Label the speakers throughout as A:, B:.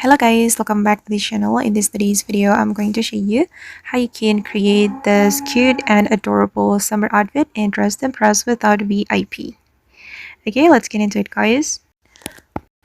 A: Hello guys, welcome back to the channel. In today's video, I'm going to show you how you can create this cute and adorable summer outfit and dress to impress without VIP. Okay, let's get into it guys.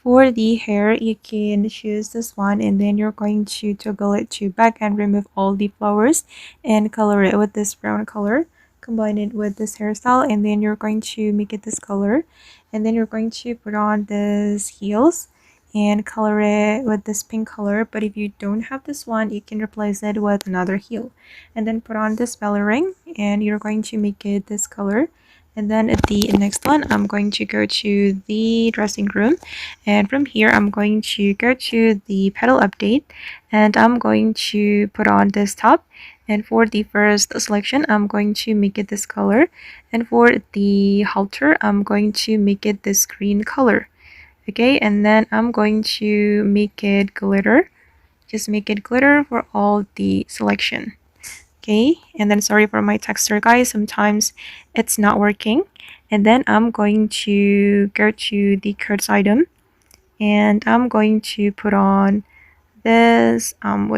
A: For the hair, you can choose this one and then you're going to toggle it to back and remove all the flowers and color it with this brown color. Combine it with this hairstyle and then you're going to make it this color. And then you're going to put on this heels and color it with this pink color. But if you don't have this one, you can replace it with another heel. And then put on this belly ring and you're going to make it this color. And then at the next one, I'm going to go to the dressing room. And from here, I'm going to go to the petal update. And I'm going to put on this top. And for the first selection, I'm going to make it this color. And for the halter, I'm going to make it this green color. Okay, and then I'm going to make it glitter. Just make it glitter for all the selection. Okay, and then sorry for my texture guys, sometimes it's not working. And then I'm going to go to the Cutest item and I'm going to put on this I'm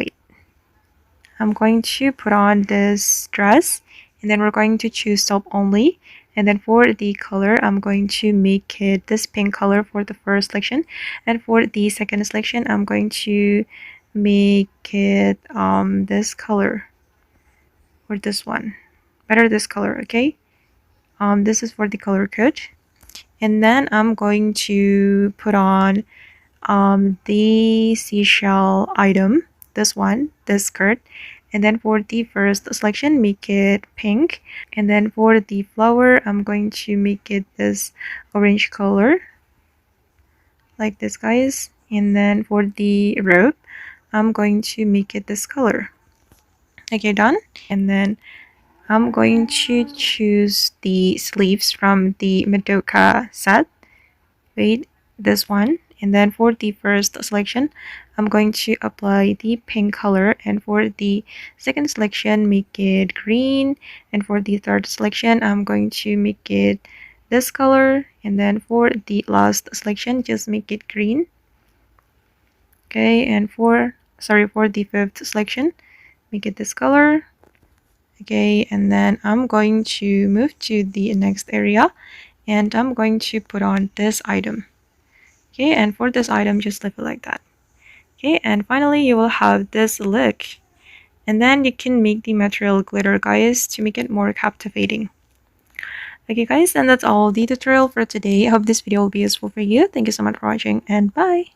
A: going to put on this dress and then we're going to choose top only. And then for the color, I'm going to make it this pink color for the first selection, and for the second selection I'm going to make it this color, or this one, better this color. Okay, this is for the color code. And then I'm going to put on the seashell item, this one, this skirt. And then for the first selection, make it pink. And then for the flower, I'm going to make it this orange color, like this guys. And then for the robe, I'm going to make it this color. Okay, done. And then I'm going to choose the sleeves from the Madoka set. Wait, this one. And then for the first selection, I'm going to apply the pink color. And for the second selection, make it green. And for the third selection, I'm going to make it this color. And then for the last selection, just make it green. Okay, and for the fifth selection, make it this color. Okay, and then I'm going to move to the next area and I'm going to put on this item. Okay, and for this item, just leave it like that. Okay, and finally you will have this look. And then you can make the material glitter guys to make it more captivating. Okay guys, and that's all the tutorial for today. I hope this video will be useful for you. Thank you so much for watching and bye.